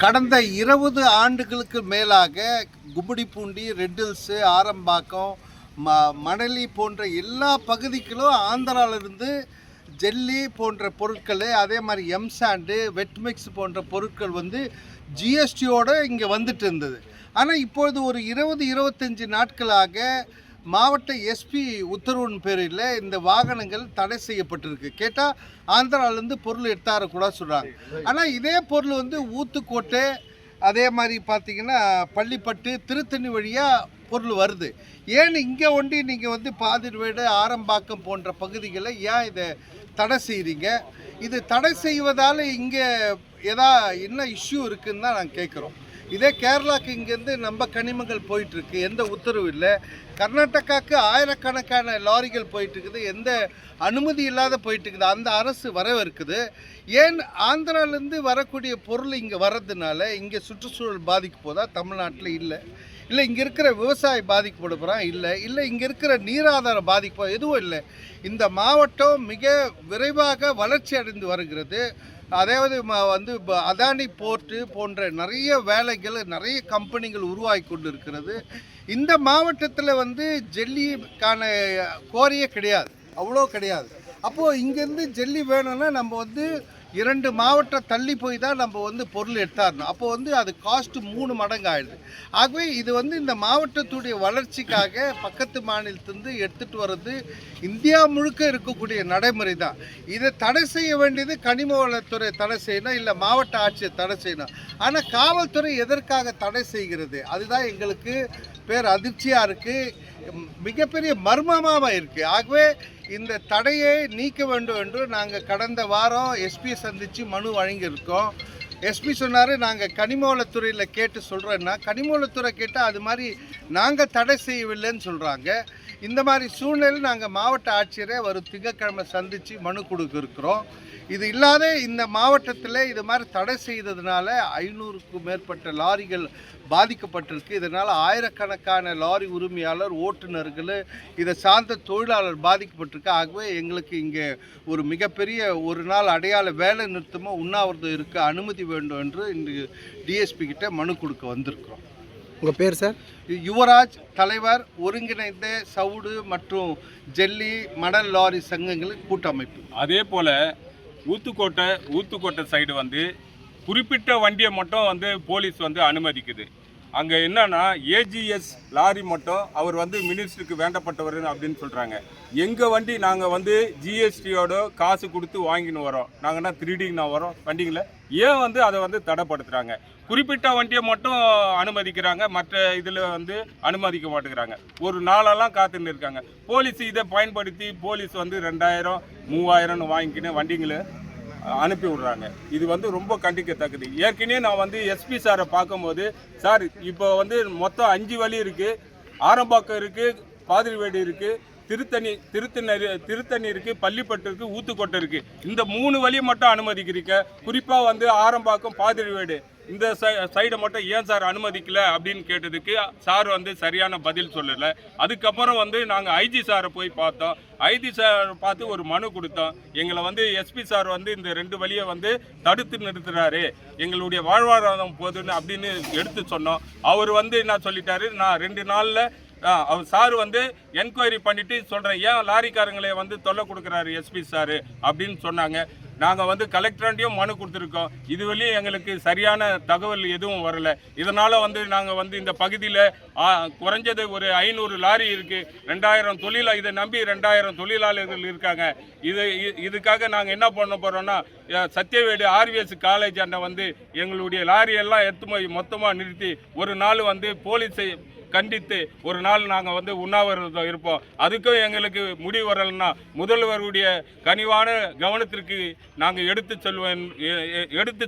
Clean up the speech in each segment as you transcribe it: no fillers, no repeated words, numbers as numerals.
கடந்த 20 ஆண்டுகளுக்கு மேலாக கும்மிடிப்பூண்டி, ரெட் ஹில்ஸு, ஆரம்பாக்கம், மணலி போன்ற எல்லா பகுதிகளும் ஆந்திராவிலிருந்து ஜெல்லி போன்ற பொருட்கள், அதே மாதிரி எம்சாண்டு, வெட்மிக்ஸ் போன்ற பொருட்கள் வந்து ஜிஎஸ்டியோடு இங்கே வந்துட்டு இருந்தது. ஆனால் இப்பொழுது ஒரு 20-25 நாட்களாக மாவட்ட எஸ்பி உத்தரவின் பேரில் இந்த வாகனங்கள் தடை செய்யப்பட்டிருக்கு. கேட்டால் ஆந்திராவிலேருந்து பொருள் எடுத்தாரக்கூட சொல்கிறாங்க. ஆனால் இதே பொருள் வந்து ஊத்துக்கோட்டை, அதே மாதிரி பார்த்திங்கன்னா பள்ளிப்பட்டு, திருத்தணி வழியாக பொருள் வருது. ஏன் இங்கே ஒண்டி நீங்கள் வந்து பாதிர்வேடு, ஆரம்பாக்கம் போன்ற பகுதிகளை ஏன் இதை தடை செய்கிறீங்க? இது தடை செய்வதால் இங்கே என்ன இஷ்யூ இருக்குதுன்னு தான் நாங்கள் கேட்குறோம். இதே கேரளாவுக்கு இங்கேருந்து நம்ம கனிமங்கள் போயிட்டுருக்கு, எந்த உத்தரவு இல்லை. கர்நாடகாவுக்கு ஆயிரக்கணக்கான லாரிகள் போயிட்டுருக்குது, எந்த அனுமதி இல்லாத போயிட்டுருக்குது. அந்த அரசு வரவிருக்குது. ஏன் ஆந்திராவிலேருந்து வரக்கூடிய பொருள் இங்கே வர்றதுனால இங்கே சுற்றுச்சூழல் பாதிக்க போதா? தமிழ்நாட்டில் இல்லை. இங்கே இருக்கிற விவசாயி பாதிக்கப்படுறான் இல்லை இங்கே இருக்கிற நீராதாரம் பாதிக்க எதுவும் இல்லை. இந்த மாவட்டம் மிக விரைவாக வளர்ச்சி அடைந்து வருகிறது. அதாவது வந்து அதானி போர்ட்டு போன்ற நிறைய வேலைகள், நிறைய கம்பெனிகள் உருவாகி கொண்டு இருக்கிறது. இந்த மாவட்டத்தில் வந்து ஜெல்லிக்கான கோரியே கிடையாது, அவ்வளோ கிடையாது. அப்போது இங்கேருந்து ஜெல்லி வேணும்னா நம்ம வந்து 2 மாவட்டம் தள்ளி போய் தான் நம்ம வந்து பொருள் எடுத்தாரணும். அப்போ வந்து அது காஸ்ட்டு 3 மடங்கு ஆகிடுது. ஆகவே இது வந்து இந்த மாவட்டத்துடைய வளர்ச்சிக்காக பக்கத்து மாநிலத்திலிருந்து எடுத்துகிட்டு வர்றது இந்தியா முழுக்க இருக்கக்கூடிய நடைமுறை தான். இதை தடை செய்ய வேண்டியது கனிம வளத்துறை தடை செய்யணும், இல்லை மாவட்ட ஆட்சியர் தடை செய்யணும். ஆனால் காவல்துறை எதற்காக தடை செய்கிறது? அதுதான் எங்களுக்கு பேர் அதிர்ச்சியாக இருக்குது, மிகப்பெரிய மர்மமாக இருக்குது. ஆகவே இந்த தடையை நீக்க வேண்டும் என்று நாங்கள் கடந்த வாரம் எஸ்பி சந்தித்து மனு வழங்கியிருக்கோம். எஸ்பி சொன்னார், நாங்கள் கனிமவளத்துறையில் கேட்டு சொல்கிறோன்னா, கனிமவளத்துறை கேட்டால் அது மாதிரி நாங்கள் தடை செய்யவில்லைன்னு சொல்கிறாங்க. இந்த மாதிரி சூழ்நிலையில் நாங்கள் மாவட்ட ஆட்சியரை வரும் திங்கட்கிழமை சந்தித்து மனு கொடுக்க இருக்கிறோம். இது இல்லாத இந்த மாவட்டத்தில் இது மாதிரி தடை செய்ததுனால 500க்கும் மேற்பட்ட லாரிகள் பாதிக்கப்பட்டிருக்கு. இதனால் ஆயிரக்கணக்கான லாரி உரிமையாளர், ஓட்டுநர்கள், இதை சார்ந்த தொழிலாளர் பாதிக்கப்பட்டிருக்கு. ஆகவே எங்களுக்கு இங்கே ஒரு மிகப்பெரிய ஒரு நாள் அடையாள வேலை நிறுத்தமோ உண்ணாவிரதம் இருக்க அனுமதி வேண்டும் என்று இன்று டிஎஸ்பி கிட்ட மனு கொடுக்க வந்திருக்கிறோம். உங்கள் பேர் சார்? யுவராஜ், தலைவர், ஒருங்கிணைந்த சவுடு மற்றும் ஜெல்லி மணல் லாரி சங்கங்களின் கூட்டமைப்பு. அதே போல் ஊத்துக்கோட்டை சைடு வந்து குறிப்பிட்ட வண்டியை மட்டும் வந்து போலீஸ் வந்து அனுமதிக்குது. அங்கே என்னன்னா ஏஜிஎஸ் லாரி மட்டும் அவர் வந்து மினிஸ்டருக்கு வேண்டப்பட்டவர் அப்படின்னு சொல்கிறாங்க. எங்கள் வண்டி நாங்கள் வந்து ஜிஎஸ்டியோட காசு கொடுத்து வாங்கின்னு வரோம். நாங்கன்னா 3Dக்கு வரோம் வண்டிங்களை. ஏன் வந்து அதை வந்து தடைப்படுத்துகிறாங்க? குறிப்பிட்ட வண்டியை மட்டும் அனுமதிக்கிறாங்க, மற்ற இதில் வந்து அனுமதிக்க மாட்டேங்கிறாங்க. ஒரு நாளெல்லாம் காத்துன்னு இருக்காங்க. போலீஸ் இதை பயன்படுத்தி போலீஸ் வந்து 2000 3000 வாங்கிக்கின்னு வண்டிங்களை அனுப்பி விடுறாங்க. இது வந்து ரொம்ப கண்டிக்கத்தக்கது. ஏற்கனவே நான் வந்து எஸ்பி சாரை பார்க்கும்போது, சார் இப்போ வந்து மொத்தம் 5 வழி இருக்குது. ஆரம்பாக்கம் இருக்குது, பாதிரிவேடு இருக்குது, திருத்தணி இருக்குது, பள்ளிப்பட்டு இருக்குது, ஊத்துக்கோட்டை இருக்குது. இந்த 3 வழியை மட்டும் அனுமதிக்கிறீங்க. குறிப்பாக வந்து ஆரம்பாக்கம், பாதிரிவேடு இந்த சைடை மட்டும் ஏன் சார் அனுமதிக்கலை அப்படின்னு கேட்டதுக்கு சார் வந்து சரியான பதில் சொல்லலை. அதுக்கப்புறம் வந்து நாங்கள் ஐஜி சாரை போய் பார்த்தோம். ஐஜி சார் பார்த்து ஒரு மனு கொடுத்தோம். எங்களை வந்து எஸ்பி சார் வந்து இந்த 2 வழியை வந்து தடுத்து நிறுத்துறாரு, எங்களுடைய வாழ்வாதாரம் போதுன்னு அப்படின்னு எடுத்து சொன்னோம். அவர் வந்து என்ன சொல்லிட்டாரு, நான் 2 நாளில் அவர் சார் வந்து என்கொயரி பண்ணிவிட்டு சொல்கிறேன், ஏன் லாரிக்காரங்களை வந்து தொல்லை கொடுக்குறாரு எஸ்பி சார் அப்படின்னு சொன்னாங்க. நாங்கள் வந்து கலெக்டராண்டியும் மனு கொடுத்துருக்கோம். இதுவரையும் எங்களுக்கு சரியான தகவல் எதுவும் வரலை. இதனால் வந்து நாங்கள் வந்து இந்த பகுதியில் குறைஞ்சது ஒரு 500 லாரி இருக்குது. 2000 இதை நம்பி 2000 தொழிலாளர்கள் இருக்காங்க. இதுக்காக நாங்கள் என்ன பண்ண போகிறோன்னா, சத்தியவேடு ஆர்விஎஸ் காலேஜ் அண்ணன் வந்து எங்களுடைய லாரியெல்லாம் எடுத்து போய் மொத்தமாக நிறுத்தி ஒரு நாள் வந்து போலீஸை கண்டித்து ஒரு நாள் நாங்கள் வந்து உண்ணாவிரதம் இருப்போம். அதுக்கும் எங்களுக்கு முடிவு வரலைன்னா முதல்வருடைய கனிவான கவனத்திற்கு நாங்கள் எடுத்து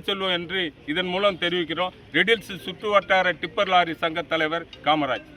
செல்வோம் என்று இதன் மூலம் தெரிவிக்கிறோம். ரெட் ஹில்ஸ் சுற்று வட்டார டிப்பர் லாரி சங்க தலைவர் காமராஜ்.